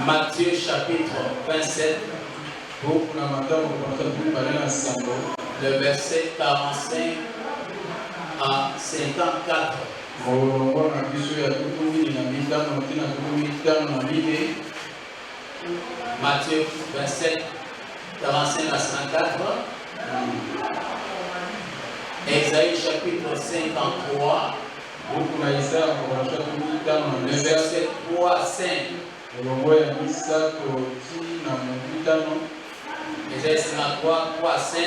Matthieu chapitre 27, le verset 45 à 54. Matthieu 27, 45 à 54. Esaïe chapitre 53, le verset 3 à 5. Esaïe 53, 3 à 5.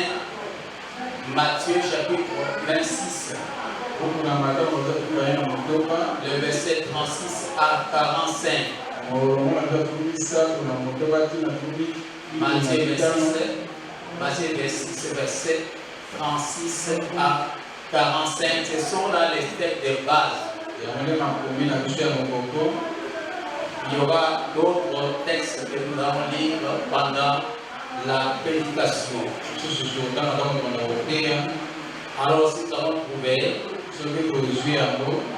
Matthieu chapitre 26, le verset 36 à 45. Matthieu 26, verset 36 à 45. Ce sont là les textes de base. Il y aura d'autres textes que nous allons lire pendant la prédication. Alors, si nous avons trouvé,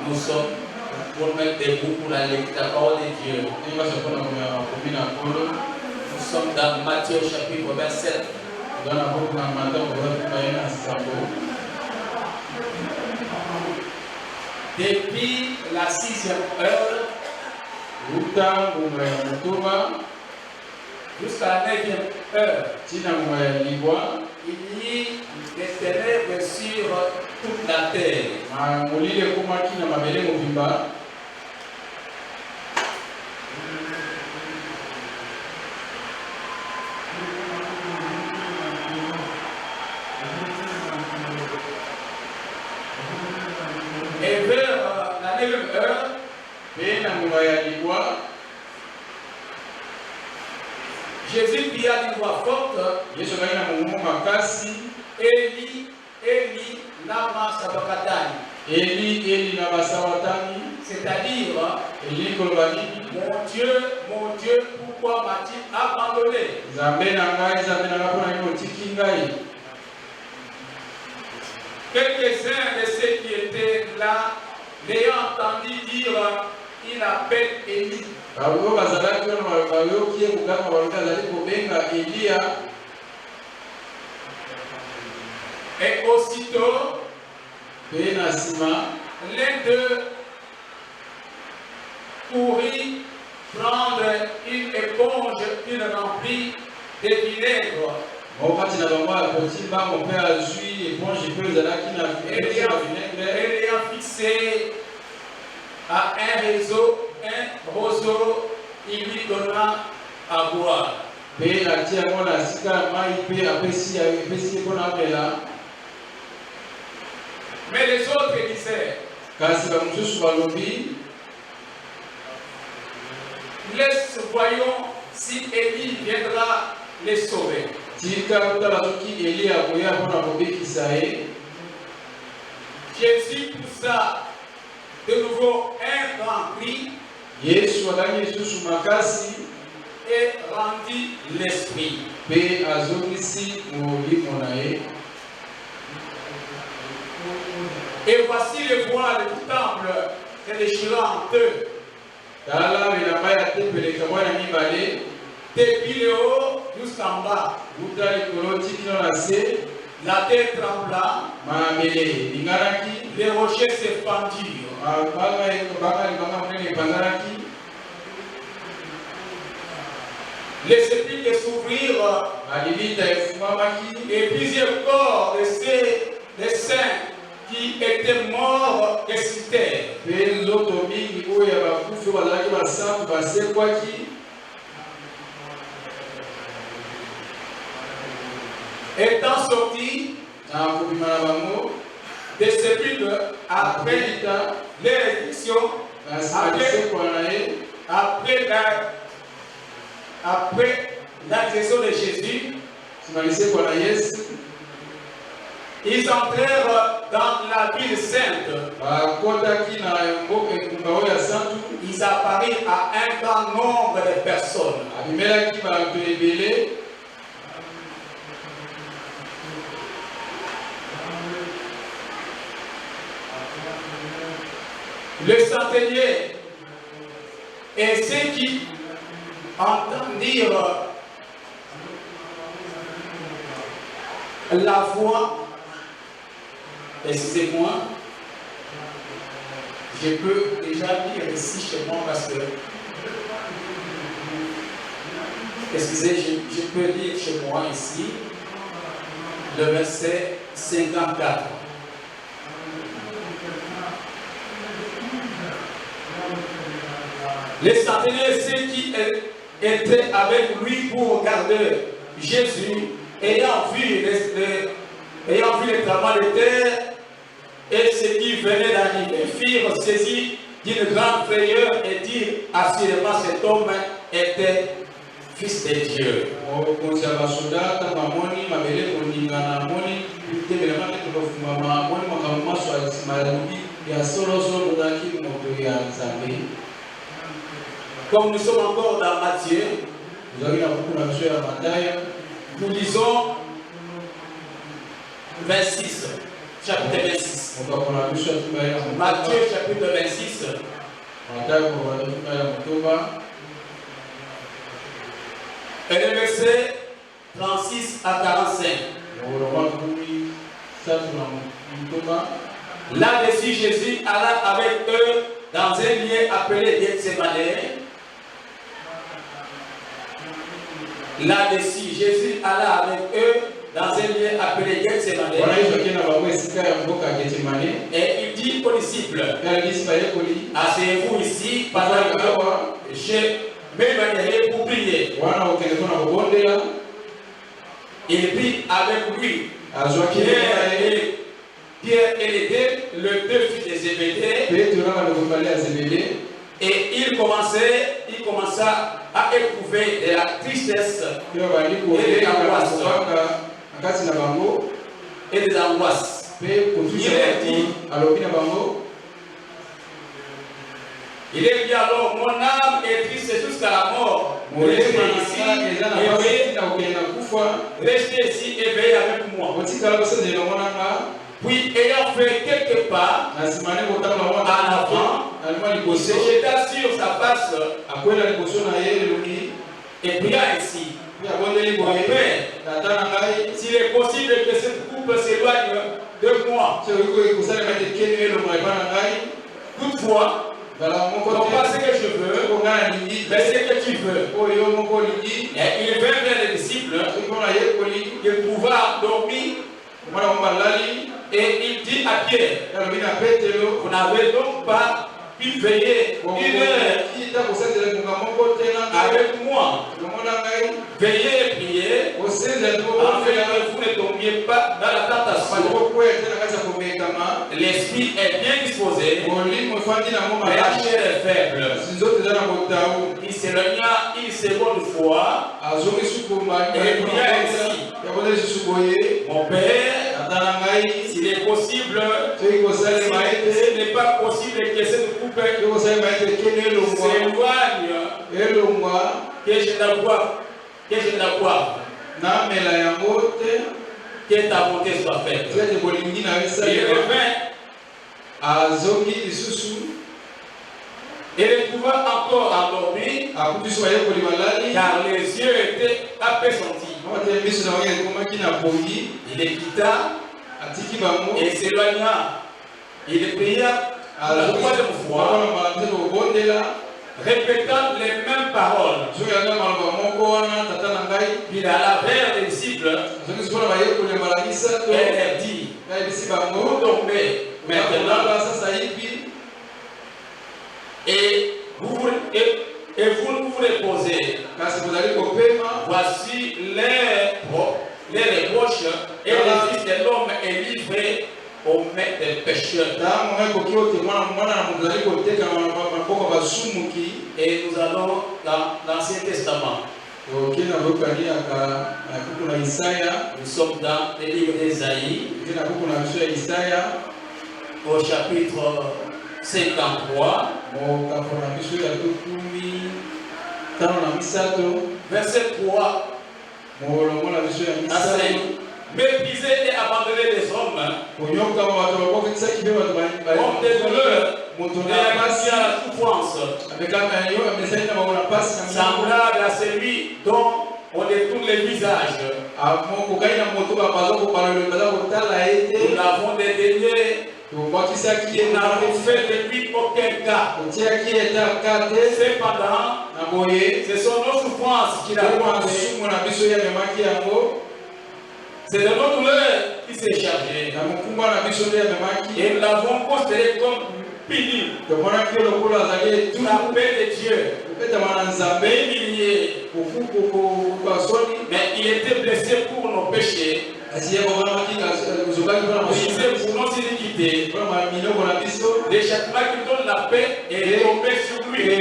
nous sommes pour mettre debout pour la lecture de la parole de Dieu. Nous sommes dans Matthieu chapitre 27. Depuis la 6e heure jusqu'à la 9e heure, il y a des ténèbres sur toute la terre. Et vers la 9e heure, Jésus cria d'une voix forte, Eli, Eli, lama sabachthani. C'est-à-dire, mon Dieu, pourquoi m'as-tu abandonné? Quelques-uns de ceux qui étaient là, l'ayant entendu dire, il appelle Élie. Et aussitôt, l'un d'eux courut prendre une éponge qu'il remplit de vinaigre. Ayant fixé à un roseau, il lui donna à boire. Mais les autres disaient, laisse, voyons si Élie viendra les sauver. Jésus poussa de nouveau un grand cri et rendit l'esprit. Et voici le voile du temple se déchirant en deux. Depuis le haut jusqu'en bas. La terre trembla. Les rochers se fendirent. Les sépulcres s'ouvrirent. Et plusieurs corps de ces saints qui étaient morts ressuscitèrent. Étant sortis des sépulcres après l'érection, après l'agression de Jésus, ils entrèrent dans la ville sainte. Ils apparurent à un grand nombre de personnes. Le centenier et ceux qui entendirent la voix, excusez-moi, je peux déjà lire ici chez moi parce que, excusez, je peux lire chez moi ici le verset 54. Les centeniers, ceux qui étaient avec lui pour regarder Jésus, ayant vu les travaux de terre et ce qui venait d'arriver, firent saisir d'une grande frayeur et dirent assurément cet homme était fils de Dieu. Comme nous sommes encore dans Matthieu, nous lisons 26, chapitre 26. Matthieu chapitre 26. Et le verset 36 à 45. Là-dessus, Jésus alla avec eux dans un lieu appelé Gethsémanée. Là-dessus, Jésus alla avec eux dans un lieu appelé Gethsémanée. Et il dit aux disciples, asseyez-vous ici pendant que je m'éloignerai pour prier. Il prit avec lui Pierre et les deux fils de Zébédée. Et il commença à éprouver de la tristesse et de l'angoisse. Et des angoisses. Il est dit alors, mon âme est triste jusqu'à la mort. Restez ici éveillé avec moi. Puis ayant fait quelques pas en avant, il se jeta sur sa face et pria ainsi. Mon Père, s'il est possible que cette couple s'éloigne de moi. Toutefois, non pas ce que je veux, mais ce que tu veux. Et il vint vers les disciples, il pouva dormir. Et il dit à Pierre, vous n'avez donc pas pu veiller une heure avec moi, veillez et priez, afin que vous ne tombiez pas dans la tentation. L'esprit est bien disposé, mais la chair est faible. Il s'éloigna une seconde fois et pria ainsi, mon Père, s'il est possible, ce n'est pas possible que cette coupe s'éloigne, que je la vois, que ta volonté soit faite. Il revint et le trouva encore endormi, car les yeux étaient apesantis. Il les quitta et s'éloigna. Il pria la troisième fois, répétant les mêmes paroles. Il alla vers les disciples et leur dit, vous dormez maintenant et vous vous reposez. Voici les reproches et le Fils de l'homme est livré aux mains des pécheurs. Et nous allons dans l'Ancien Testament. Nous sommes dans le livre d'Ésaïe, au chapitre 53, verset 3 à 5. Mépriser et abandonner les hommes comme des douleurs réalisées à la souffrance, semblable à celui dont on détourne les visages. Nous l'avons dédaigné, nous n'avons fait de lui aucun cas. Cependant, ce sont nos souffrances qu'il a portées. C'est de nos douleurs qui s'est chargé. Et nous l'avons considéré comme puni, frappé de Dieu, humilié. Mais il était blessé pour nos péchés, brisé pour nos iniquités. Le châtiment qui donne la paix est tombé sur lui. Et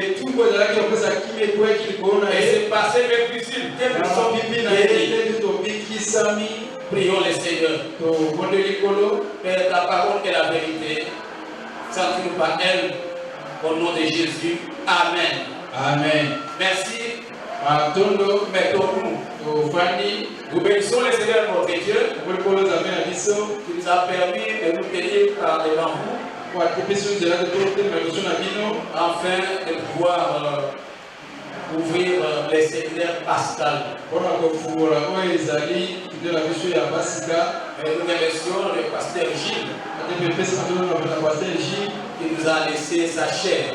c'est passé méprisé. Nous sommes guéris. Prions le Seigneur. Père, ta parole est la vérité. Sanctifie par elle, au nom de Jésus. Amen. Amen. Merci. Mettons-nous. Nous bénissons le Seigneur notre Dieu qui nous a permis de nous tenir par devant vous, afin de pouvoir ouvrir les séminaires pascal. Et nous remercions le pasteur Gilles qui nous a laissé sa chair.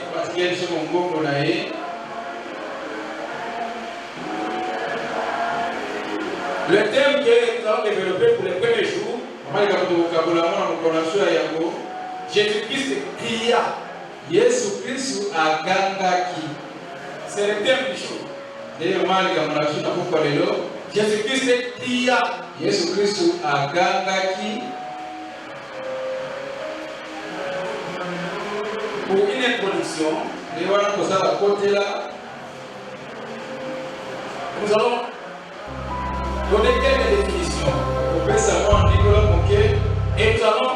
Le thème que nous avons développé pour les premiers jours, Jésus-Christ cria. C'est le thème du jour. Jésus-Christ cria. Pour une introduction, nous allons donner quelques définitions. Et nous allons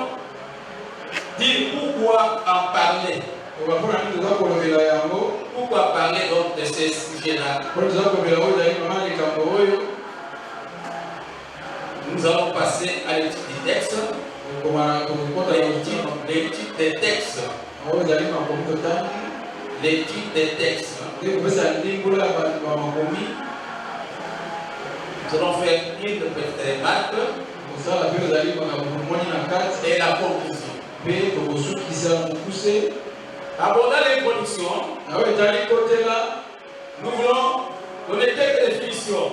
dire pourquoi en parler. Pourquoi parler donc de ces sujets-là. Nous allons passer à l'étude des textes. L'étude des textes. L'étude des textes. Nous allons faire une petite remarque et la conclusion. Abordant l'introduction, nous voulons donner quelques définitions.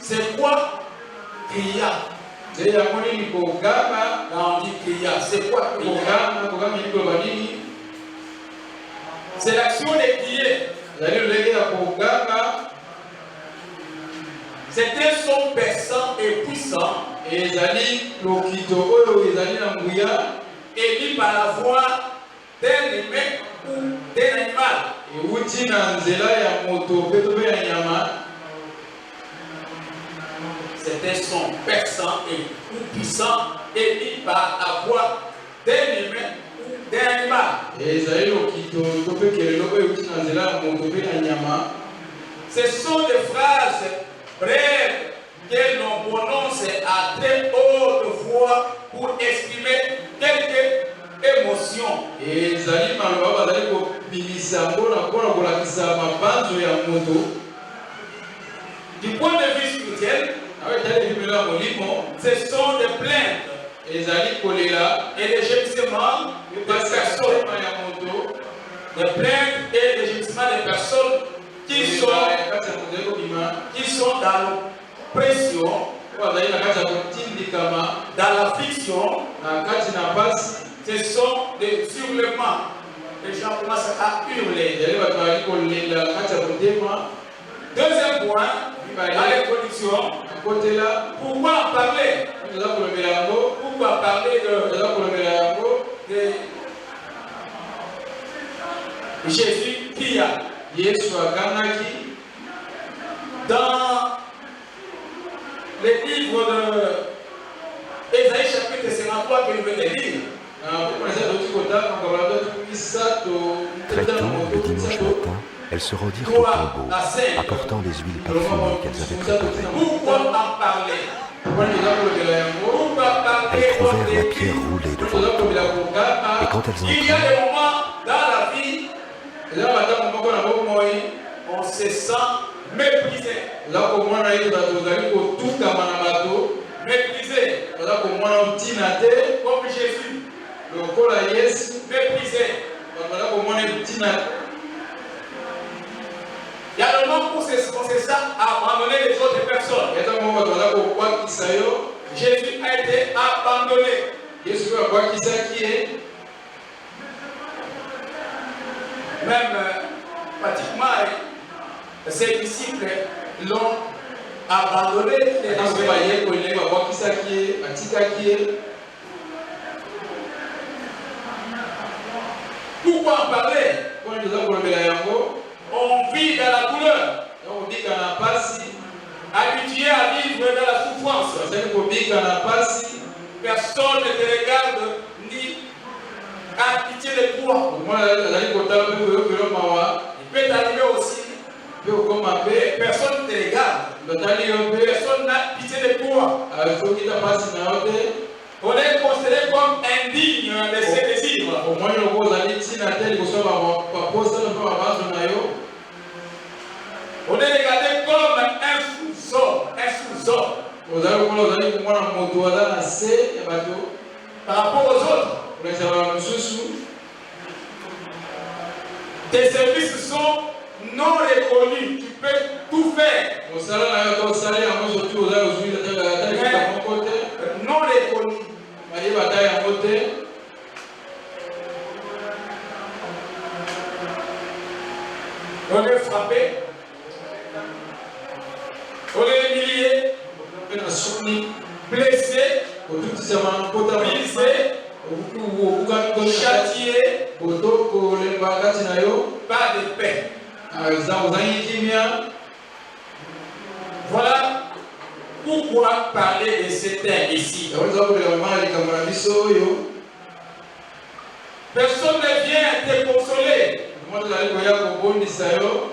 C'est quoi cria? Là on dit cria. C'est quoi cria? C'est l'action de crier. C'est un son perçant et puissant, émis par la voix d'un humain ou d'un animal. C'est un son perçant et puissant, émis par la voix d'un humain ou d'un animal. Ce sont des phrases brèves que l'on prononce à très haute voix pour exprimer quelque émotion. Du point de vue spirituel, ce sont des plaintes et des gémissements de personnes. Des plaintes et des gémissements de personnes qui sont dans l'oppression, dans l'affliction. Ce sont des hurlements. Les gens commencent à hurler. Deuxième point, à l'introduction, pourquoi en parler? Pourquoi parler de Jésus qui a dans les livres de Ésaïe chapitre 53 que je vais lire. Très tôt, le dimanche matin, elles se rendirent au tombeau, apportant les huiles parfumées qu'elles avaient préparées. Pourquoi en parler? Elles trouvèrent la pierre roulée devant le tombeau. Et quand elles il y a entrèrent, des moments dans la vie, on se sent méprisé. Méprisé. Comme Jésus. Méprisé. Il y a le moment où on se sent abandonner les autres personnes. Jésus a été abandonné. Même pratiquement, ses disciples l'ont abandonné. Pourquoi en parler? On vit dans la douleur. Habitué à vivre dans la souffrance. Personne ne te regarde ni a pitié de toi. Il peut t'arriver aussi. Personne ne te regarde. Personne n'a pitié de toi. On est considéré comme indigne de ses désirs. On est regardé comme un sous-homme. par rapport aux autres. Tes services sont non reconnus. Tu peux tout faire. Non reconnu. On est frappé. On est humilié. Blessé. Brisé. Châtié. Pas de paix. Voilà pourquoi parler de ces terres ici. Personne ne vient te consoler.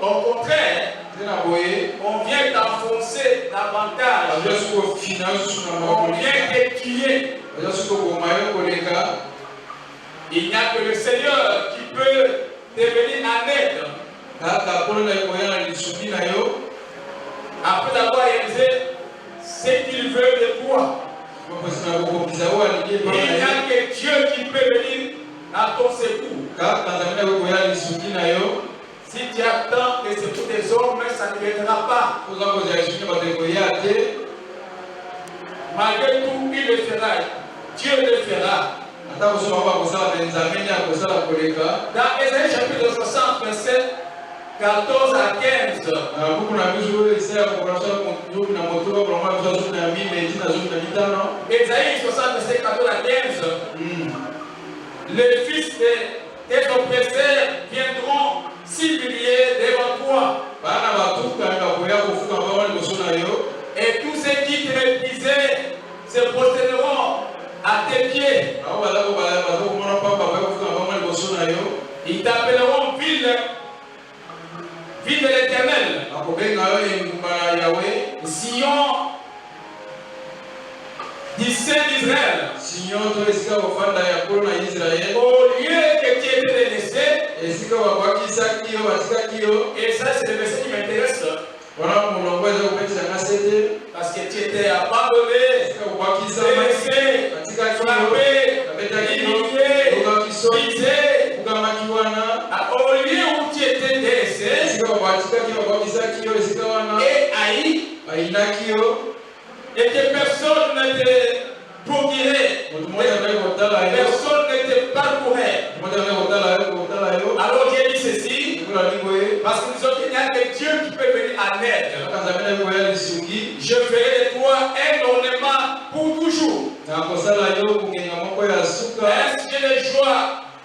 Au contraire, on vient t'enfoncer davantage. On vient te tuer. Il n'y a que le Seigneur qui peut te venir en aide. Après avoir réalisé ce qu'il veut de toi. Il n'y a que Dieu qui peut venir à ton secours. Si tu attends que c'est pour des hommes, ça ne viendra pas. Malgré tout, il le fera. Dieu le fera. Dans Ésaïe chapitre 60, verset 14 à 15. Ésaïe 60, verset 14 à 15. Les fils des oppresseurs viendront s'humilier devant toi. Et tous ceux qui te méprisaient se prosterneront à tes pieds. Ils t'appelleront ville de l'Éternel. Sion du Saint d'Israël. Au lieu que tu étais délaissé, et ça c'est le verset qui m'intéresse. Parce que tu étais abandonné, délaissé, frappé, humilié, brisé. Au lieu où tu étais délaissé et haï, et que personne ne te procurait, personne ne te parcourait. Alors j'ai dit ceci, parce que nous sommes qu'il n'y a que Dieu qui peut venir en aide. Je ferai de toi un ornement pour toujours. Ainsi que les joies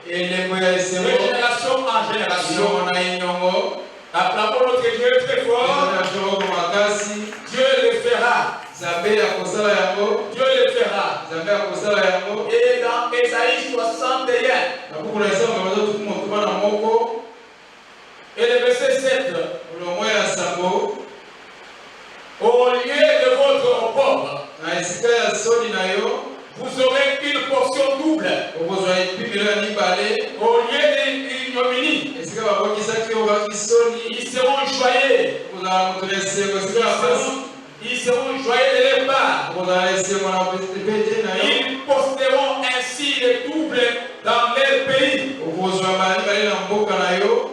de génération en génération. Acclamons notre Dieu très fort. Dieu le fera. Dieu le fera. Et dans Ésaïe 61, et le verset 7, au lieu de votre pauvre, vous aurez une portion double. Au lieu d'une ignominie, ils seront joyeux. Ils seront joyeux de leur part. Ils posteront ainsi le double dans leur pays.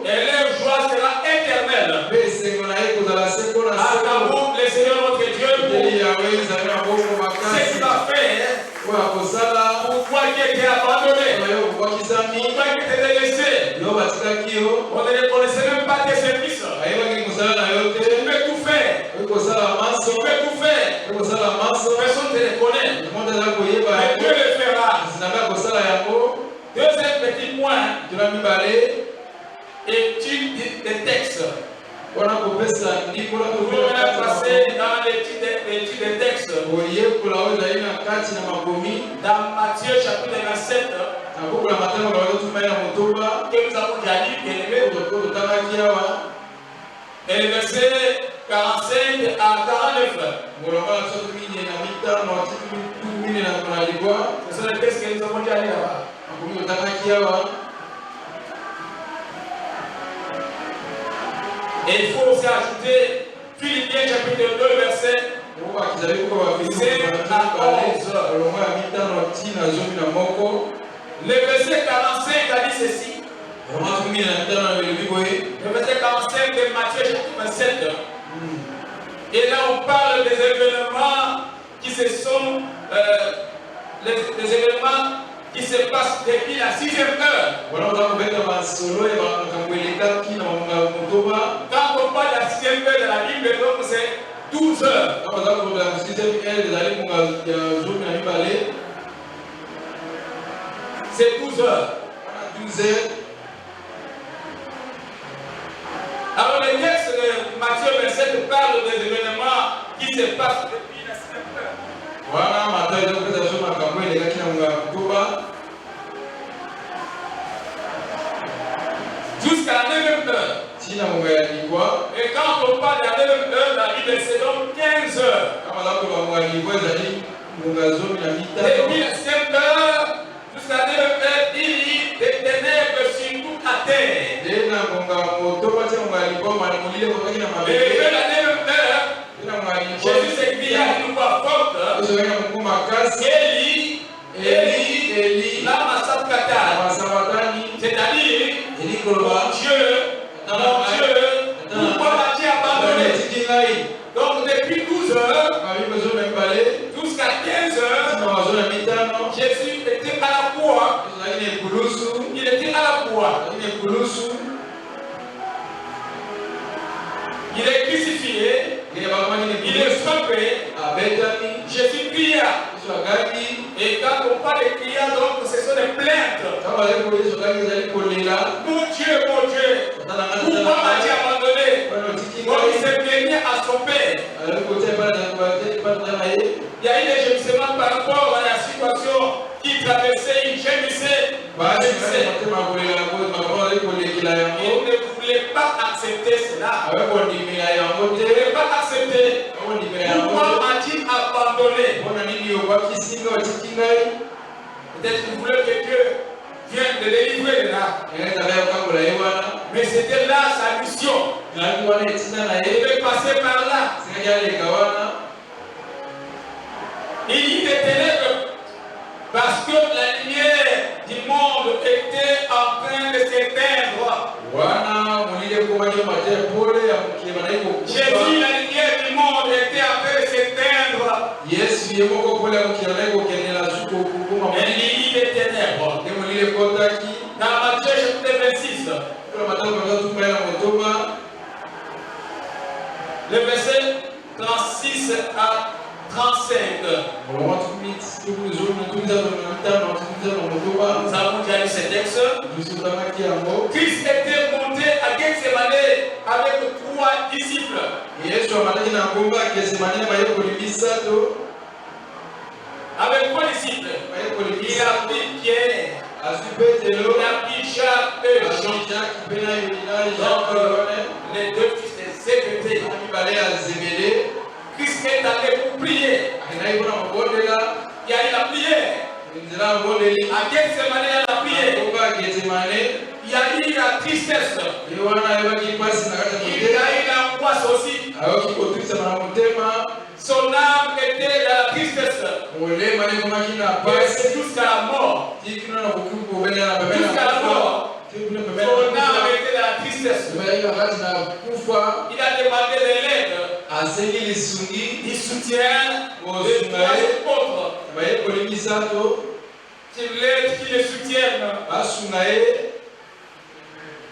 Et leur joie sera éternelle. Acclamons le Seigneur notre Dieu pour ce qu'il a fait. Pourquoi tu étais abandonné? Pourquoi tu étais délaissé? On ne reconnaissait même pas tes services. Tu peux tout faire. Tu peux tout faire. Personne ne te reconnaît. Mais Dieu le fera. Deuxième petit point. Étude des textes. Nous allons passer dans l'étude des textes. Dans Matthieu chapitre 27, que nous avons déjà lu, et le verset 45 à 49. Ce sont les textes que nous avons déjà lus là-bas. Et il faut aussi ajouter Philippiens chapitre 2, verset Le verset 45 a dit ceci. Le verset 45 de Matthieu chapitre 27. Et là on parle des événements qui se sont les événements qui se passent depuis la 6e heure. Quand on parle de la 6e heure de la Bible, donc c'est 12 heures. C'est 12 heures. Alors le texte de Matthieu 27 parle des événements qui se passent depuis la 6e heure. Jusqu'à la 9e heure. Et quand on parle de la 9e heure, la Bible c'est donc 15 heures. Depuis la 6e heure jusqu'à la 9e heure, il y a des ténèbres sur toute la terre. Et vers la 9e heure, Jésus s'écria d'une voix forte. Eli, Eli, lama sabachthani. C'est-à-dire, mon Dieu, pourquoi m'as-tu abandonné? Donc depuis 12 heures jusqu'à 15 heures, Jésus était à la croix. Il était à la croix. Il est crucifié. Il est frappé. Jésus pria. Et quand on parle de prière, donc ce sont des plaintes. Mon Dieu, pourquoi m'as-tu abandonné? Donc il s'est plaigné à son père. Il y a eu des gémissements par rapport à la situation qu'il traversait, il gémissait. Il ne voulait pas accepter cela. Il ne voulait pas accepter. Pourquoi m'a-t-il abandonné? Peut-être qu'il voulait que Dieu vienne de délivrer de là. Mais c'était là sa mission. Il devait passer par là. Il y a des ténèbres parce que la lumière du monde était en train de s'éteindre. Jésus, la lumière du monde était en train de s'éteindre. Et il y a des ténèbres. Dans Matthieu chapitre 26, le verset 36 à 35. Nous avons déjà lu ce texte. Christ était monté à Gethsemane avec 3 disciples. Avec 3 disciples. Il a pris Pierre. Il a pris Jacques et Jean. Les 2 fils de Zébédée. Christ est allé pour prier. Il y a eu la prière. À Gethsemane, il y a la prière. Il y a eu la tristesse. Il y a eu l'angoisse aussi. Son âme était dans la tristesse. Jusqu'à la mort. Jusqu'à la mort. Son âme était dans la tristesse. Il a demandé de l'aide. Il soutient les 3 autres. Qu'il l'aide, qu'il les soutienne.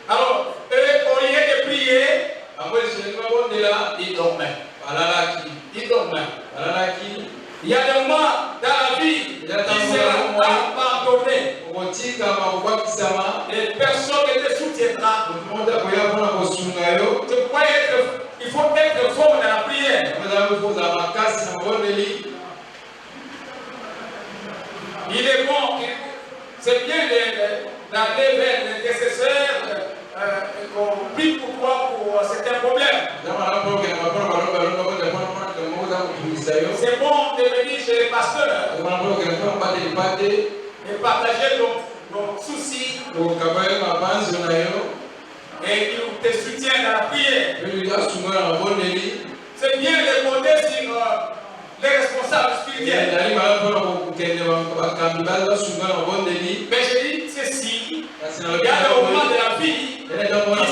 Alors, eux, au lieu de prier, ils dormaient. Il y a des moments dans la vie qui seront abandonnés. Et personne ne te soutiendra. Il faut être fort dans la prière. Il est bon, c'est bien d'aller vers l'intercesseur qu'on prie pour toi pour certains problèmes. C'est bon de venir chez les pasteurs et partager nos soucis et qu'ils te soutiennent dans la prière. C'est bien de compter sur responsable spirituel. Mais je dis ceci, il y a un moment de la vie qui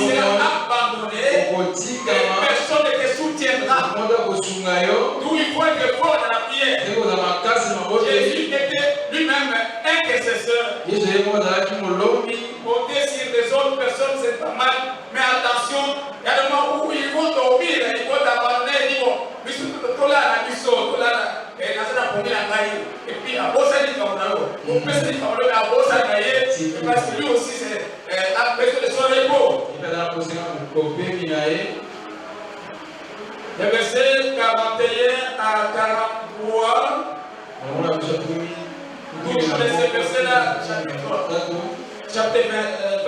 sera abandonné, et personne ne te soutiendra. D'où il faut être fort dans la prière. Jésus était lui-même intercesseur. Compter sur les autres personnes, c'est pas mal, mais attention, il y a des moments où ils vont dormir, ils vont t'abandonner, ils disent bon, et puis à Bossa dit qu'on a on peut se dire qu'on a Bossa Gaïe, parce que lui aussi c'est après de son repos. Le verset 41 à 43. Vous connaissez ce verset-là, chapitre 21.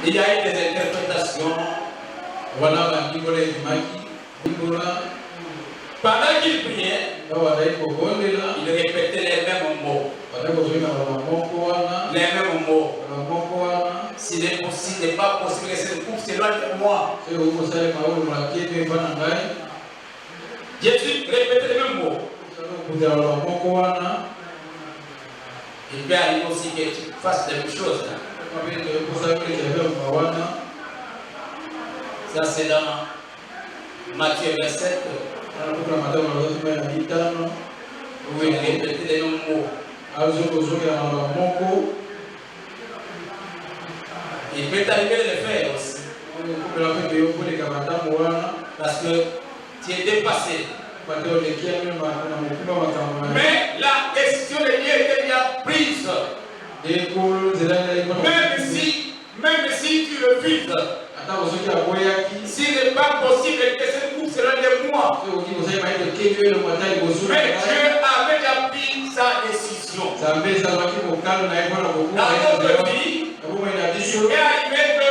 Il y a eu des interprétations. Voilà la Bible du Maki. Pendant qu'il priait, il répétait les mêmes mots. Les mêmes mots. S'il n'est pas possible que cette coupe s'éloigne de moi. Jésus répétait les mêmes mots. Il peut arriver aussi que tu fasses des choses. Ça c'est dans Matthieu 27 où il répétait les mêmes mots. Il peut t'arriver de le faire aussi. Parce que tu es dépassé. Mais la question de Dieu était bien prise. Même si tu le vides, s'il n'est pas possible que cette coupe s'éloigne de moi, mais Dieu avait déjà pris sa décision. Dans notre vie, il est arrivé que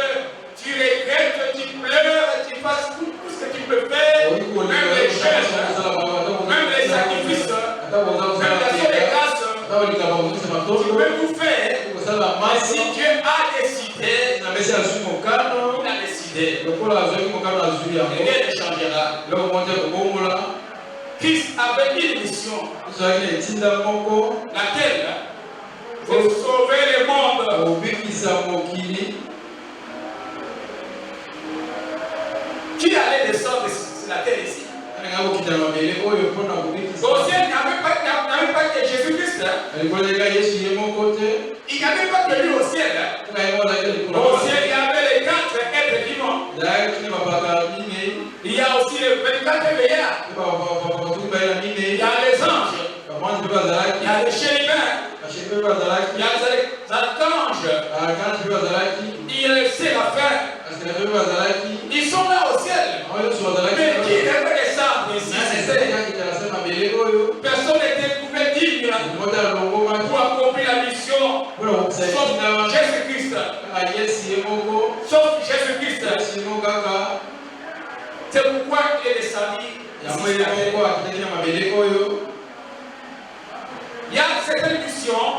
tu regrettes, tu pleures, tu fasses tout ce que tu peux faire, même les choses, même les sacrifices, même l'action des grâces, tu peux tout faire. Mais si Dieu a décidé, il a décidé, rien ne changera. Christ avait une mission, laquelle c'est sauver le monde. Qui allait descendre sur la terre ici? Au ciel, il n'y avait pas que Jésus-Christ. Il n'y avait pas que lui au ciel. Au ciel, il y avait les 4 êtres vivants. Il y a aussi les 24 veillards. Il y a les anges. Il y a les chérubins. Il y a les archanges. Il y a les séraphins. Ils sont là au ciel. Mais qui devait descendre ici? Personne n'était trouvé digne pour accomplir la mission sauf Jésus-Christ. Sauf Jésus-Christ. C'est pourquoi il est descendu. Il y a certaines missions,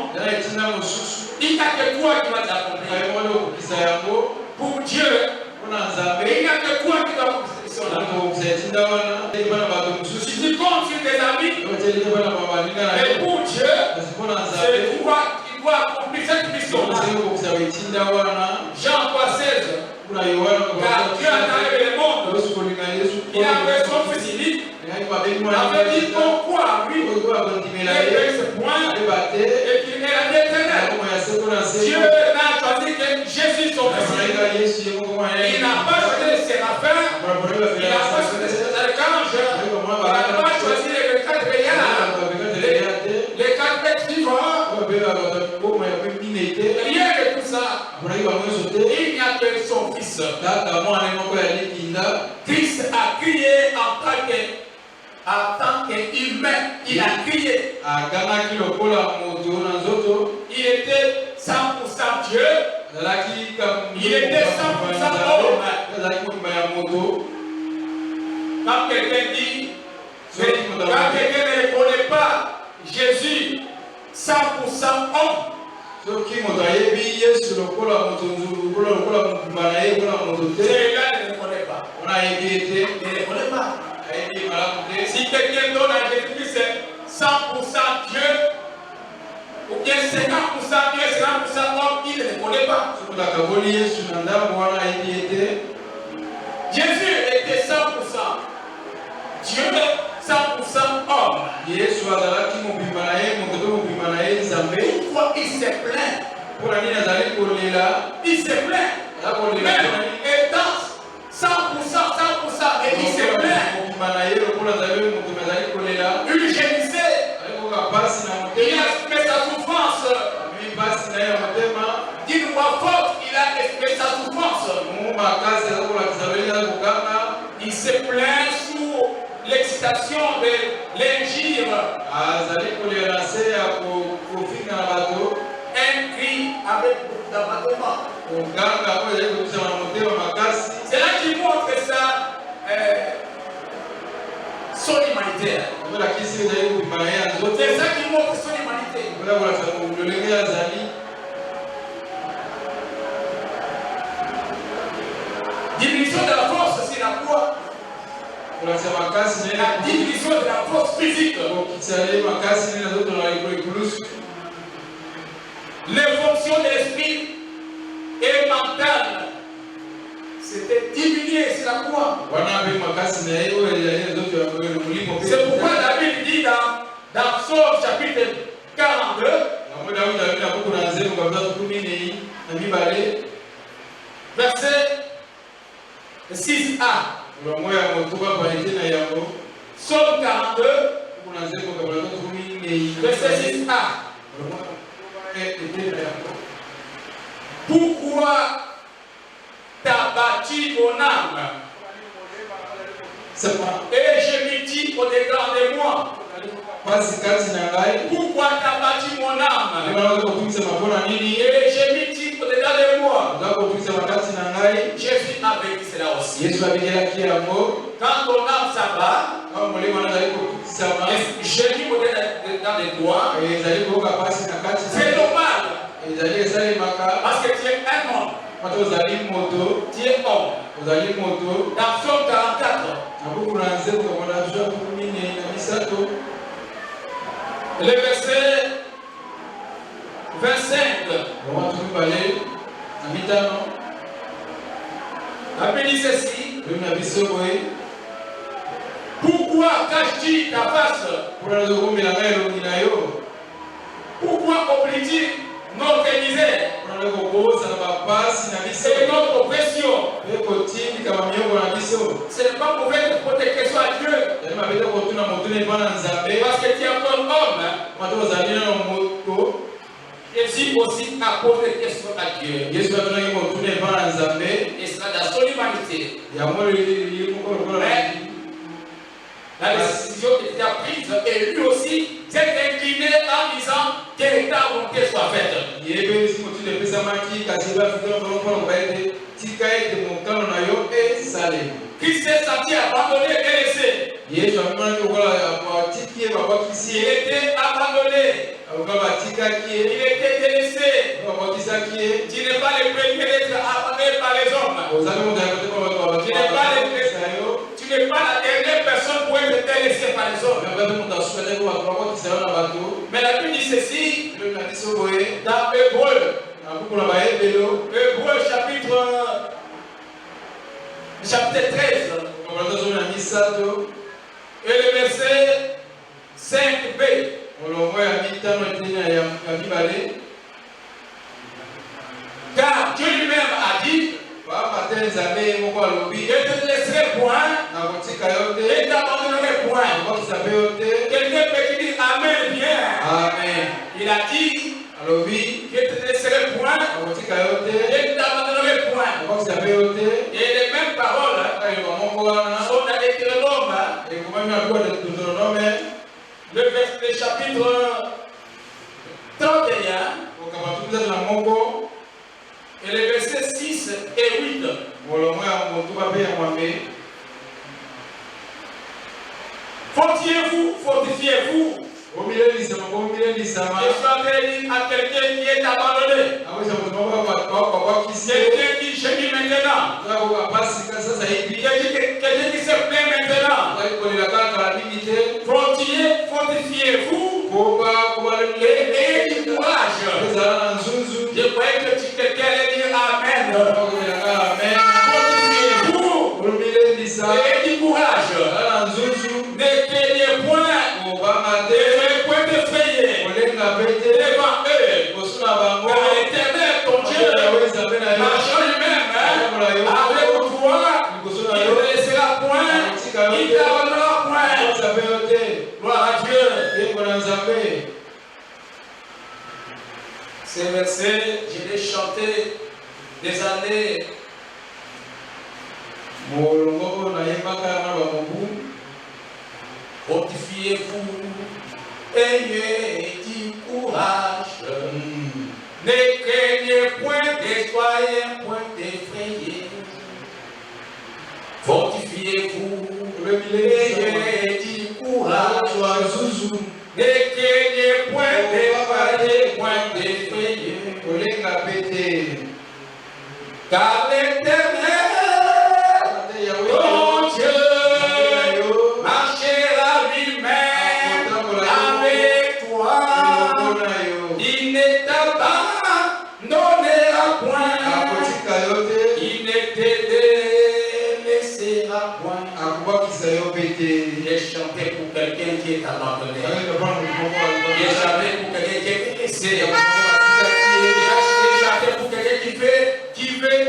il n'y a que toi qui vas l'accomplir. Pour Dieu, il n'y a que toi qui dois accomplir cette mission-là. Si tu comptes sur tes amis, et pour Dieu, c'est toi qui dois accomplir cette mission-là. Jean 3,16. Car Dieu a créé le monde. Il avait son fils unique. Il avait dit pourquoi lui est ce point et qu'il est la vie éternelle. Dieu n'a choisi que Jésus son fils unique. Il n'a pas choisi les séraphins. Il n'a pas choisi les archanges. Il n'a pas choisi les 24 veillards. Les 4 êtres vivants. Rien de tout ça. Il n'y a que son fils. Christ a crié en tant qu'humain. Il a crié. Il était 100% Dieu. Il était 100% homme. Quand quelqu'un dit, quand quelqu'un ne connaît pas Jésus 100% homme, Celui-là ne le connaît pas. Il ne le connaît pas. Si quelqu'un donne à Jésus-Christ 100% Dieu, ou bien 50% Dieu, 50% homme, il ne le connaît pas. Jésus était 100% Dieu, 100% homme. Pourquoi il s'est plaint? Il s'est plaint. Même étant 100%, et il s'est plaint. Il gémissait. Il a exprimé sa souffrance. D'une voix forte, il a exprimé sa souffrance. Il se plaint sous l'excitation de l'injure. Un cri avec beaucoup d'abattement. C'est là qu'il montre son humanité. C'est ça qui montre son humanité. Diminution de la force, c'est la quoi? La diminution de la force physique. Les fonctions de l'esprit et mentales, c'était diminué, c'est la quoi? C'est pourquoi David dit dans Psaume chapitre 42, verset 6a. Psaume 42, verset 6a. Pourquoi t'as bâti mon âme et je me dis au-dedans de moi? Pourquoi t'as bâti mon âme et je me dis au-dedans de moi? Je suis avec cela aussi. Quand ton âme s'abat, je dis au-dedans de toi, c'est normal. Parce que tu es un homme. Tu es homme. Dans Psaume 44, le verset 25. La Bible dit ceci. Pourquoi caches-tu ta face? Pourquoi oublies-tu notre misère et notre oppression? Ce n'est pas pour faire poser des questions à Dieu. Parce que tu es encore homme. Jésus aussi a posé des questions à Dieu. Et cela dans son humanité. Mais la décision était prise et lui aussi s'est incliné en disant que ta volonté soit faite. Christ s'est senti abandonné et laissé. Il était abandonné. Il était délaissé. Tu n'es pas le premier d'être abandonné par les hommes. Tu n'es pas la dernière personne pour être délaissé par les hommes. Mais la Bible dit ceci dans Hébreu chapitre 13 et le verset 5b. Car Dieu lui-même a dit, je ne te laisserai point et t'abandonnerai point. Quelqu'un peut dire Amen bien. Amen. Il a dit, je ne te laisserai point et t'abandonnerai point. Et les mêmes paroles sont dans Deutéronome, le chapitre 31 et les versets 6 et 8. Fortifiez-vous Je suis en train de dire à quelqu'un qui est abandonné. Quelqu'un qui gémit maintenant. Quelqu'un qui se plaint maintenant. Fortifiez-vous. Et ayez du courage. Je croyais que quelqu'un allait dire Amen. Fortifiez-vous. Ayez du courage. Ne craignez point. Ne point effrayer devant eux. Car l'Éternel, ton Dieu, marchant lui-même avec toi, il ne te laissera point, il ne t'abandonnera point. Gloire à Dieu. Ces versets, je l'ai chanté des années. Fortifiez-vous, ayez du courage. Ne craignez point, ne soyez point effrayés. Fortifiez-vous, ayez du courage. Ne craignez point, ne soyez point effrayés. Car l'Éternel, ton Dieu, marchera lui-même avec toi. Il ne t'abandonnera point. Il ne te délaissera point. J'ai chanté pour quelqu'un qui est abandonné. J'ai chanté pour quelqu'un qui est délaissé. J'ai chanté pour quelqu'un qui veut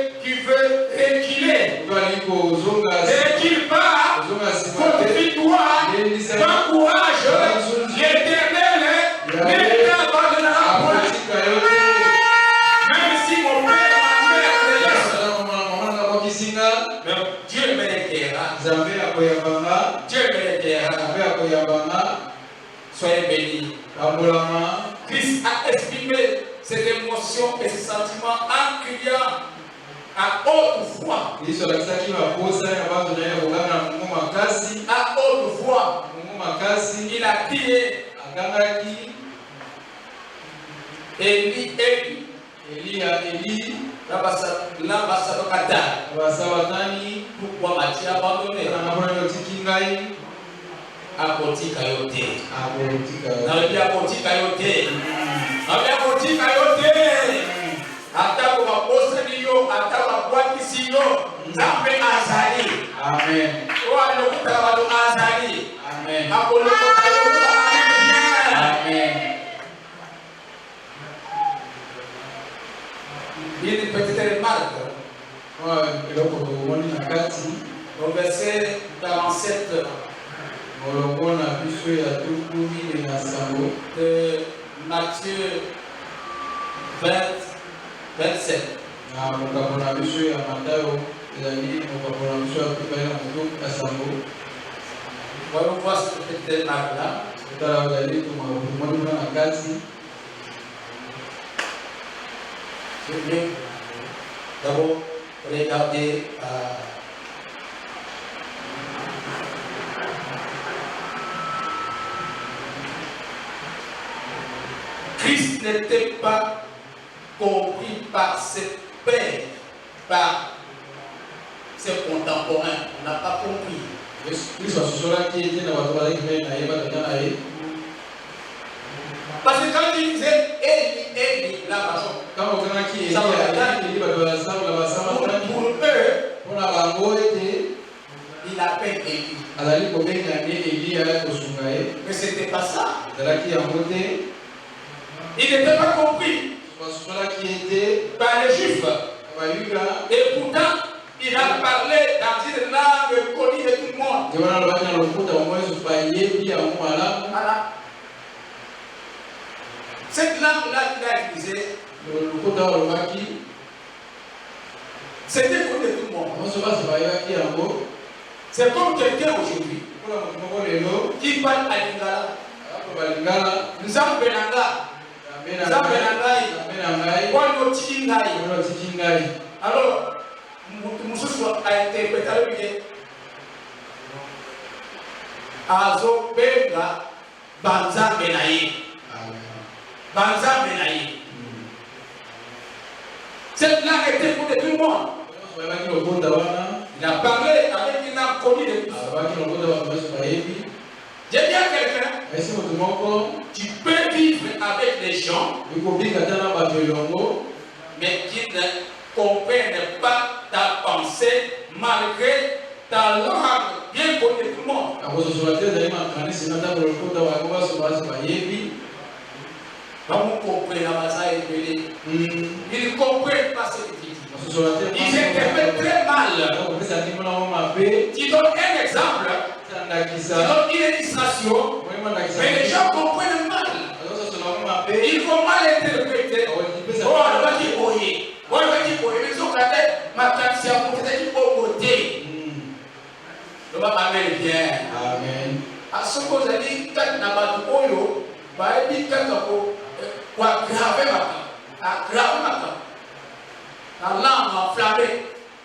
reculer. Recule pas. Fortifie-toi. Prends courage. L'Éternel ne t'abandonnera point. Même si mon père et ma mère me laissent, Dieu me l'aidera. Dieu me l'aidera. Soyez bénis. Christ a exprimé ses émotions et ses sentiments en criant à haute voix. À haute voix. Il a crié. Élie, Élie. L'ambassadeur Qatar. Pourquoi m'as-tu abandonné? Apoti Kayote. Apoti Kayote. Atako maposa niyo, atako kwakisi yo. Zambe azali. Amen. Oa lokuta watu azali. Amen. Apolo kayote. Amen. Il y a une petite remarque. Au verset 47 de Matthieu 27. Voyons voir cette petite remarque-là. D'abord, regardez Christ n'était pas compris par ses pairs, par ses contemporains. On n'a pas compris. Parce que quand il disait Élie, là-bas, pour eux, il appelle Élie. Mais ce n'était pas ça. Il n'était pas compris par les Juifs. Et pourtant, il a parlé dans une langue connue de tout le monde. Voilà. Cette langue-là qu'il a utilisée, c'était connu de tout le monde. C'est comme quelqu'un aujourd'hui qui parle à Lingala. Nous sommes Benanga. Alors, Moussou a interprété Azo Benga Banza Benaï. Banza Benaï. Cette langue était pour tout le monde. Il a parlé avec une âme connue de tous. J'ai bien quelqu'un. Tu peux vivre avec des gens, mais qui ne comprennent pas ta pensée malgré ta langue bien connue de tout le monde. Ils comprennent pas ce que tu dis. Ils interprètent très mal. Tu donnes un exemple, tu donnes une illustration, mais les gens comprennent mal. Ils vont mal interpréter. Oh, on va dire boyer. On va dire boyer. Mais ils ont regardé ma tradition pour te dire beauté. Le va m'amener bien. Amen. À ce que vous avez dit, quand on a battu Oyo, bah, et puis quand on a aggraver ma la langue enflammée,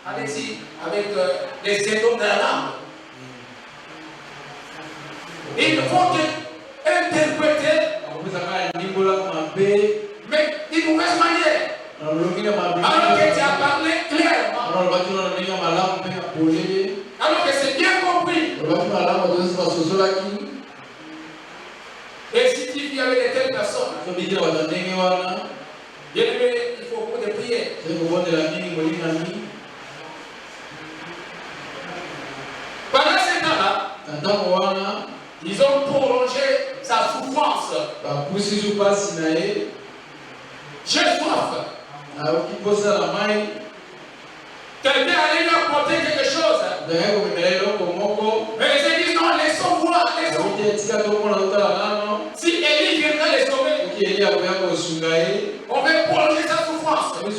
allez-y, avec les symptômes de la langue. Ils vont interpréter, mais d'une mauvaise manière. Alors que tu as parlé clairement, alors que c'est bien compris. Et si tu vis avec de telles personnes, bien aimé, il faut beaucoup de prières. Pendant ce temps-là, ils ont prolongé sa souffrance. J'ai soif. Quelqu'un allait lui apporter quelque chose. Mais les églises non, laissons voir, laissons. Si Élie viendrait les sauver, on va prolonger sa souffrance. Quand les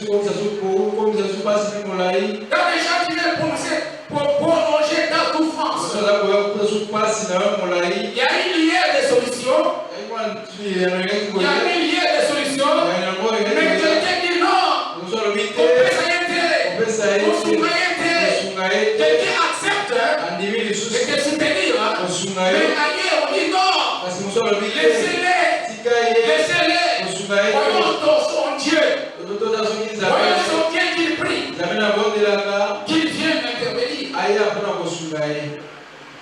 gens qui viennent pour prolonger ta souffrance, il y a une lumière de solution. Il y a une lumière de solution. Mais quelqu'un dit non. On peut s'arrêter. Quelqu'un accepte de te soutenir. Mais ailleurs, on dit non. Laissez-les. Laissez-les. Voyons son Dieu. Voyons son Dieu qu'il prie. Qu'il vienne intervenir.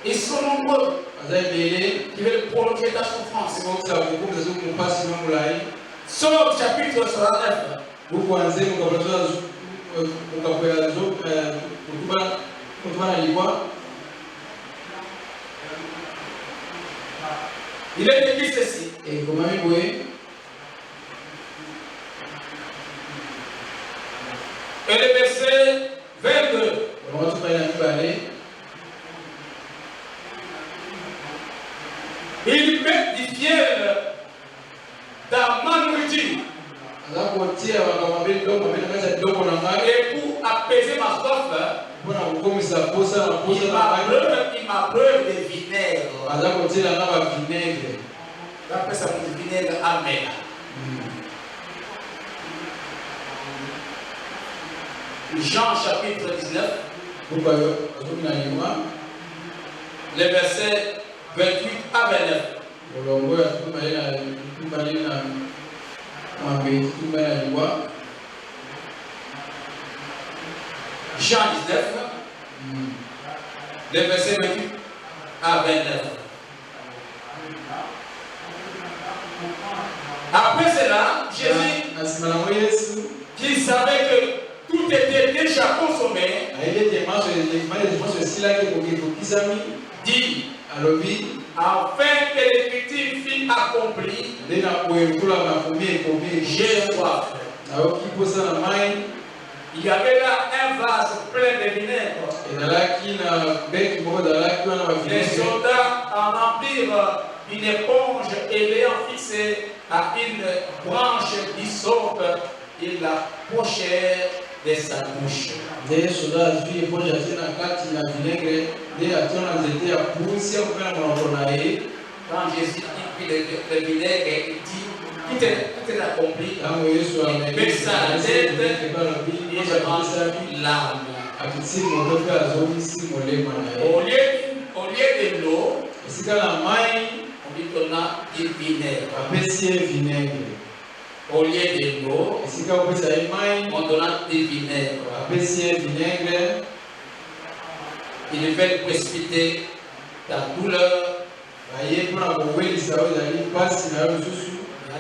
Ils sont nombreux qui veulent prolonger ta souffrance. Somme chapitre 69. Il est écrit ceci. Et le verset 22. Il met du fiel dans ma nourriture. Et pour apaiser ma soif, il m'abreuve de vinaigre. Après ça, du vinaigre, amen. Jean chapitre 19, le verset 28 à 29. Jean 19, le verset 28 à 29. Après cela, Jésus, qui savait que tout était déjà consommé, dit, afin que l'écriture fût accomplie, j'ai soif. Il y avait là un vase plein de vinaigre. Les soldats en remplirent une éponge et l'ayant fixée à une branche d'hysope, ils la pochèrent de sa bouche. Quand Jésus prit le vinaigre, il dit tout est accompli. Il baissa la tête et rend l'âme. Au lieu de l'eau, on lui donna du vinaigre. Au lieu de l'eau, on donne du vinaigre. Ils veulent précipiter ta douleur. Il y a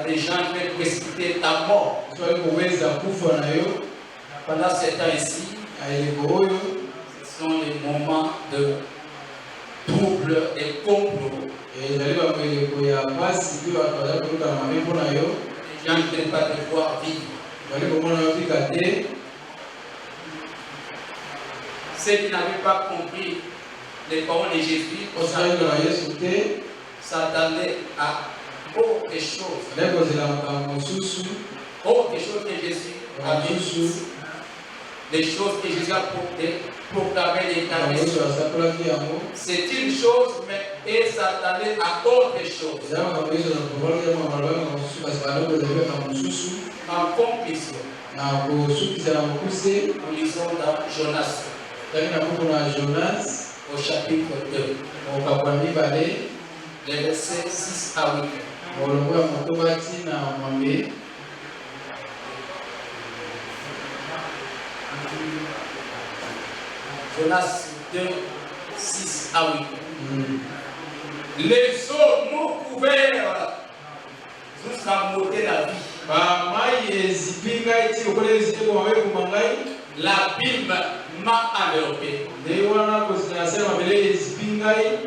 des gens qui veulent précipiter ta mort. Pendant ce temps-ci, ce sont les moments de trouble et complot. Les gens ne veulent pas te voir vivre. Ceux qui n'avaient pas compris les paroles de Jésus s'attendaient à autre chose. Autre chose que Jésus a dit. Les choses que Jésus a proclamées et incarnées. C'est une chose, mais il s'attendait à autre chose. En conclusion, nous lisons dans Jonas. Au chapitre 2, les versets 6 à 8. Jonas 2, 6 à 8. Les eaux m'ont couvert jusqu'à m'ôter la vie. L'abîme m'a enveloppé.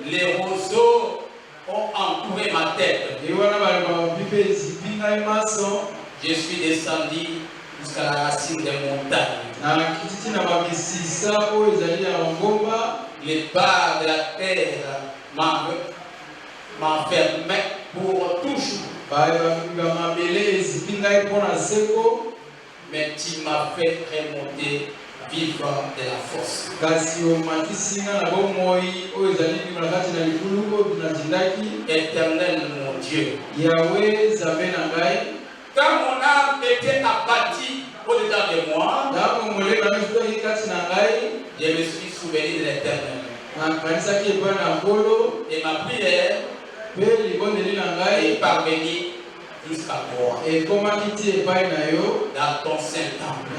Les roseaux ont entouré ma tête. Je suis descendu jusqu'à la racine des montagnes. Les barres de la terre m'enfermaient pour toujours. Mais tu m'as fait remonter vivant de la force. Éternel mon Dieu, quand mon âme était abattue au-dedans de moi, je me suis souvenu de l'Éternel. Et ma prière est parvenue jusqu'à moi. Dans ton Saint-Temple.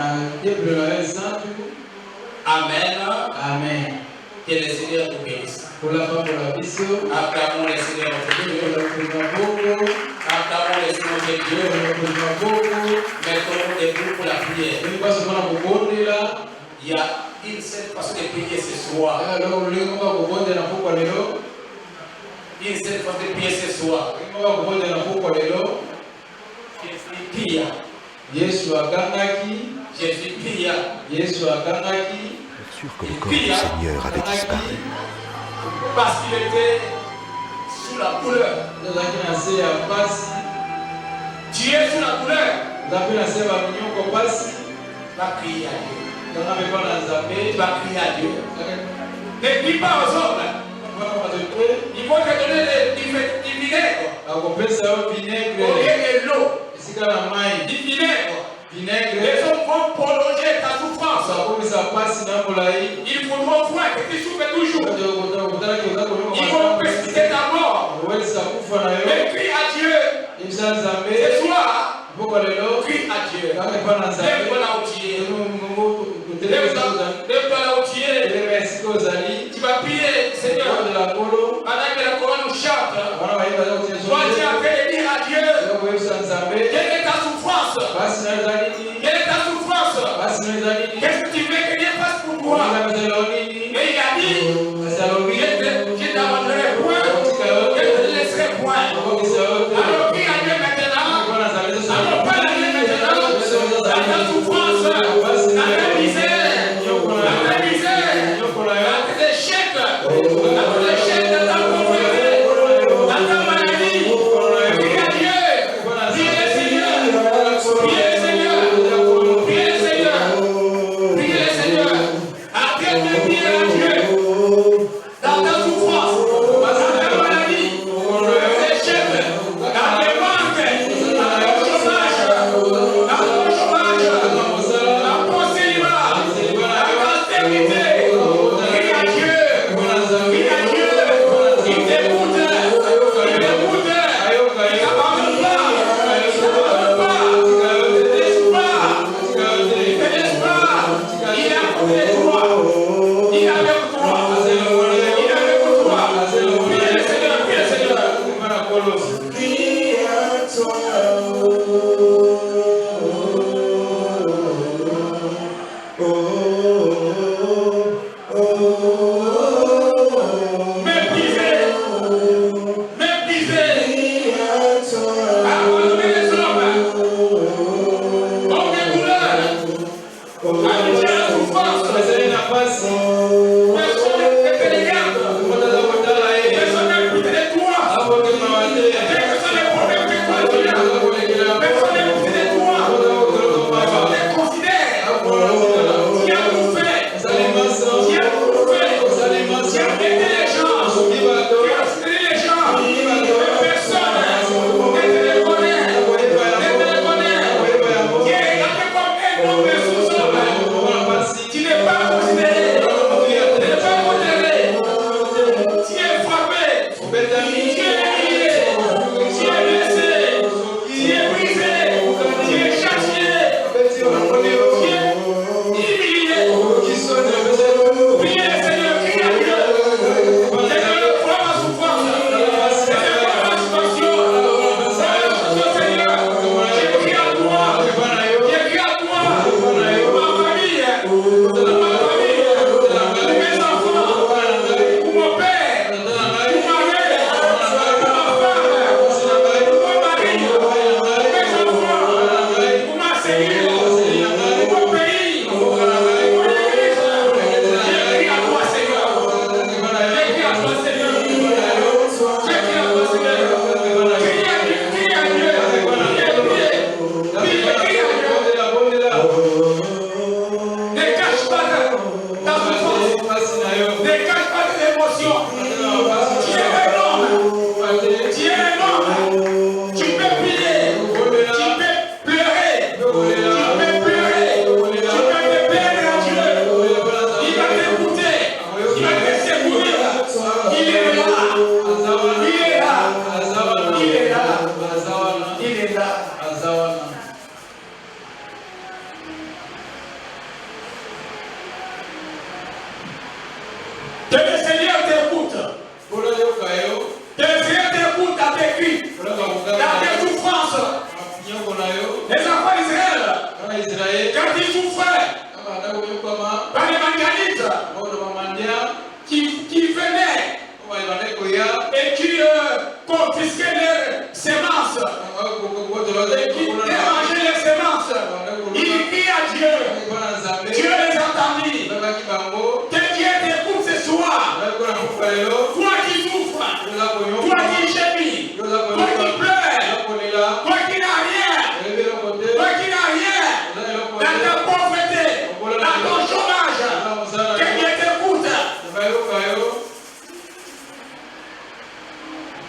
Amen. Amen. Que le Seigneur nous bénisse. Acclamons le Seigneur notre Dieu. Acclamons le Seigneur notre Dieu. Mettons-nous debout pour la prière. Il y a une seule façon de prier ce soir. Une seule façon de prier ce soir. Jésus pria. Jésus pria. Sûr que le corps du Seigneur avait disparu. Parce qu'il était sous la douleur. Tu es sous la douleur. Va crier à Dieu. Va crier à Dieu. Ne crie pas aux hommes. Il faut te donner du vinaigre. Au lieu de l'eau. Du vinaigre. Les hommes vont prolonger ta souffrance. Ils voudront voir que tu souffres toujours. Ils vont précipiter ta mort. Mais crie à Dieu. Ce soir, crie à Dieu. Lève-toi là où tu es. Lève-toi là où tu es. Tu vas prier, Seigneur. Pendant que la chorale nous chante, toi tu es en train de dire à Dieu, quelle est ta souffrance? Quelle est ta souffrance? Qu'est-ce que tu veux que Dieu fasse pour toi? Et il a dit, je t'abandonnerai point, je ne te laisserai point. Alors prie à Dieu maintenant. Alors parle à Dieu maintenant. Dans ta souffrance, dans ta misère, dans ta misère, dans tes échecs, dans tes échecs, dans ta pauvreté, dans ta maladie. Prie à Dieu. Dis le Seigneur.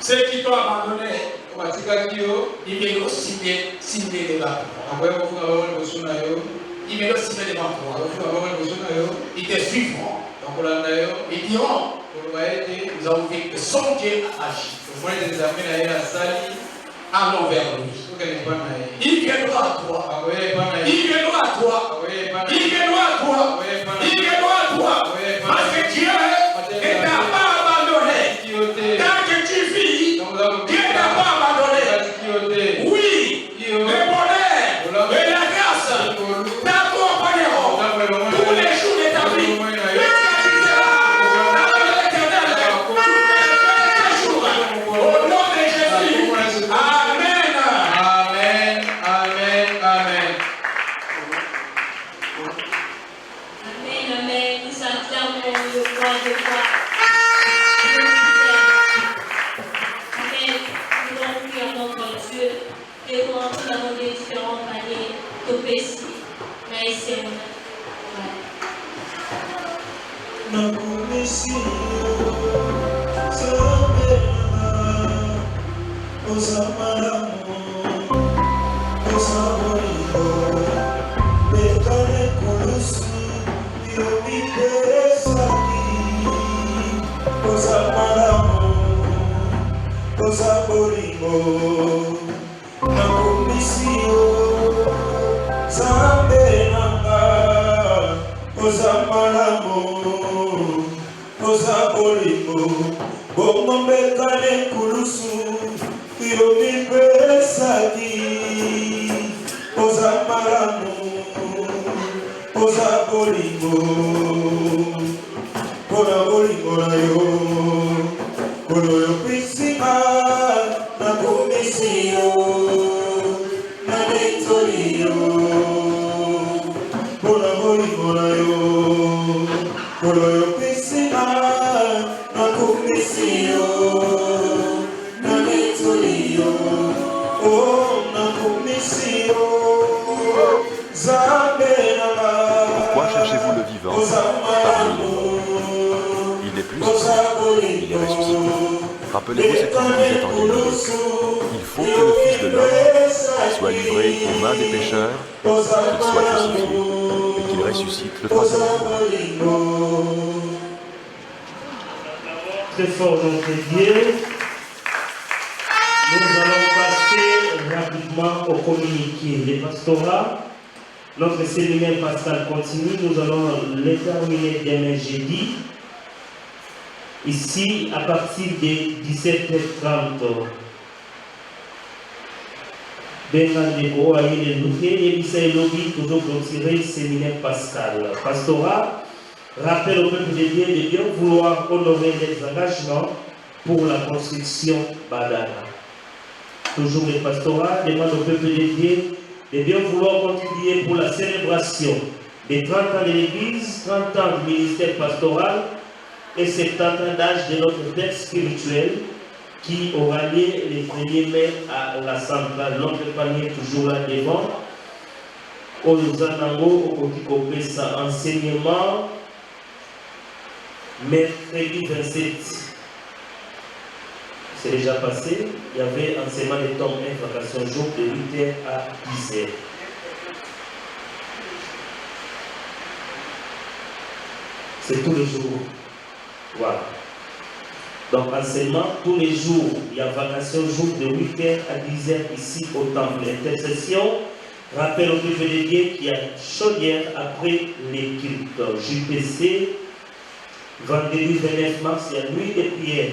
Ceux qui t'ont abandonné, ils me l'ont signé devant toi. Ils me l'ont signé devant toi. Ils te suivront. Ils diront, nous avons vu que son Dieu a agi. Allons vers lui. Il viendra à toi. Il viendra à toi. Il viendra à toi. Il viendra à toi. Parce que Dieu ne t'a pas abandonné. Tant que tu vis, Dieu ne t'a pas abandonné. Oui, le bonheur et la grâce t'accompagneront tous les jours de ta vie. Oza bolimo, bomombe kane kulusu. Pourquoi cherchez-vous le vivant parmi les morts? Il n'est plus ici, il est ressuscité. Rappelez-vous ce qu'il disait en Galilée. Il faut que le Fils de l'homme soit livré aux mains des pécheurs, qu'il soit crucifié et qu'il ressuscite le troisième jour. Très fort notre Dieu. Nous allons passer rapidement au communiqué des pastorats. Notre séminaire pascal continue. Nous allons le terminer demain jeudi. Ici, à partir de 17h30. Bengandeko a eu des doutes et Bissay Lobby toujours clôturé le séminaire pascal. Pastorat rappelle au peuple de Dieu de bien vouloir honorer les engagements pour la construction Badana. Toujours le pastorat demande au peuple de Dieu de bien vouloir contribuer pour la célébration des 30 ans de l'Église, 30 ans du ministère pastoral et 70 ans d'âge de notre père spirituel qui aura lieu le 1er mai à la centrale. Notre panier toujours là devant. Au Zanango, au Kotikopesa, enseignement, mercredi 27. C'est déjà passé. Il y avait enseignement des temps invocation jour de 8h à 10h. C'est tous les jours. Voilà. Donc enseignement tous les jours. Il y a vacation jour de 8h à 10h ici au temple. Intercession. Rappel au peuple de Dieu qu'il y a chaudière après les cultes. JPC. Vendredi 29 mars, il y a nuit de prière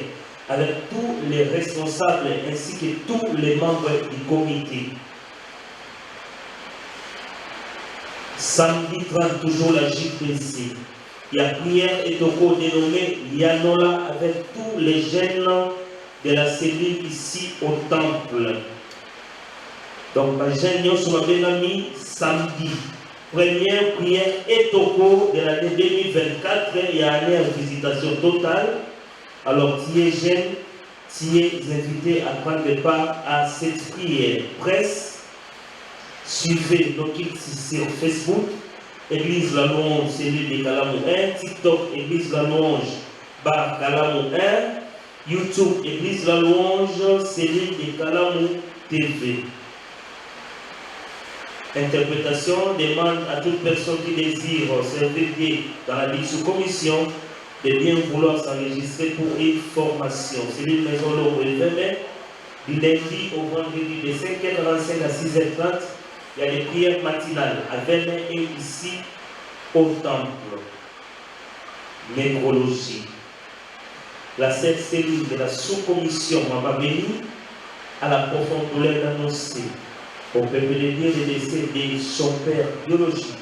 avec tous les responsables ainsi que tous les membres du comité. Samedi 30, toujours la JPC. Il y a prière et toko dénommé Yanola avec tous les jeunes de la cellule ici au temple. Donc, ma jeune sur ma belle-amie, samedi. Première prière et toko de l'année 2024, il y a une visitation totale. Alors, tu es jeune, tu es invité à prendre part à cette prière. Presse, suivez nos kits sur Facebook, Église La Louange, cellule de Kalamou 1, TikTok, Église La Louange, bar Kalamou 1, YouTube, Église La Louange, cellule de Kalamou TV. Interprétation demande à toute personne qui désire servir Dieu dans la sous-commission de bien vouloir s'enregistrer pour une formation. C'est une maison l'eau et demain, du lundi au vendredi de 5h45 à 6h30. Il y a des prières matinales à 20h et ici au temple. Nécrologie. La seule cellule de la sous-commission m'a béni à la profonde douleur d'annoncer au peuple de Dieu de décès de son père biologique.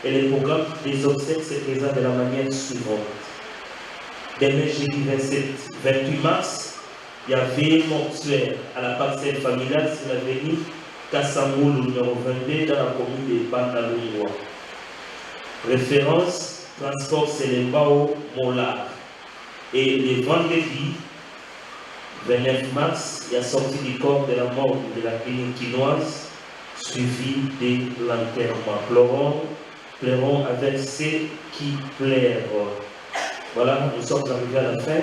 Et le programme des obsèques se présente de la manière suivante. Demain, jeudi 28 mars, il y a veillée mortuaire à la parcelle familiale sur l'avenue Kassamoulou, numéro 22, dans la commune de Bandaloua. Référence, transport Selembao Mola. Et le vendredi 29 mars, il y a sorti du corps de la mort de la clinique quinoise, suivi de l'enterrement. Pleurons avec ceux qui pleurent. Voilà, nous sommes arrivés à la fin.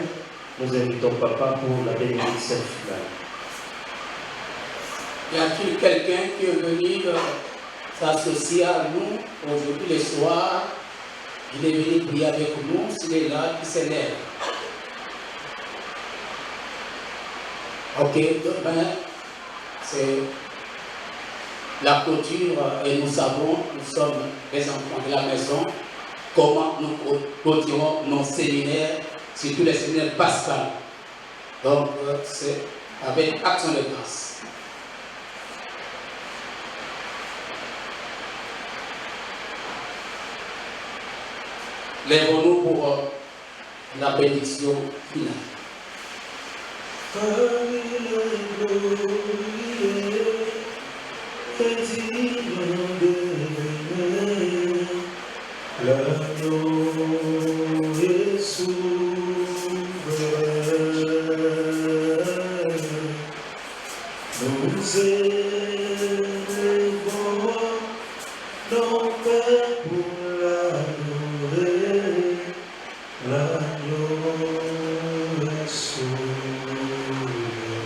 Nous invitons Papa pour la bénédiction finale. Y a-t-il quelqu'un qui est venu s'associer à nous aujourd'hui le soir? Il est venu prier avec nous, s'il est là, qui s'élève. Ok, demain, c'est la clôture et nous savons, nous sommes les enfants de la maison, comment nous clôturons nos séminaires, surtout les séminaires pascal. Donc, c'est avec action de grâce. Lèvons-nous pour la bénédiction finale.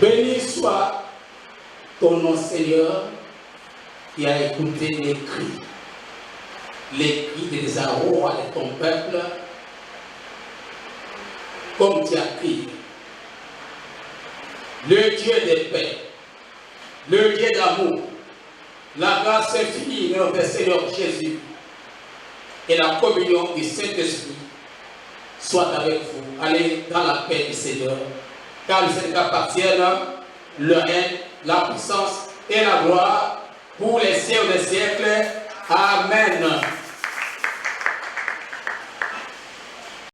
Béni soit ton nom, Seigneur, qui a écouté les cris des arrois de ton peuple, comme tu as crié. Le Dieu de paix, le Dieu d'amour, la grâce infinie de notre Seigneur Jésus et la communion du Saint-Esprit soit avec vous. Allez dans la paix du Seigneur, car le Seigneur appartient le règne, la puissance et la gloire pour les siècles des siècles. Amen.